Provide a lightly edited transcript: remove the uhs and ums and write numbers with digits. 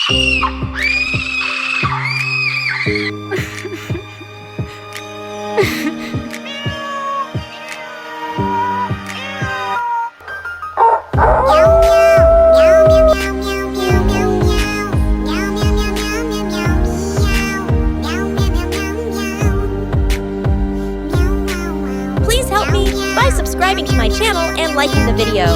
Please help me by subscribing to my channel and liking the video.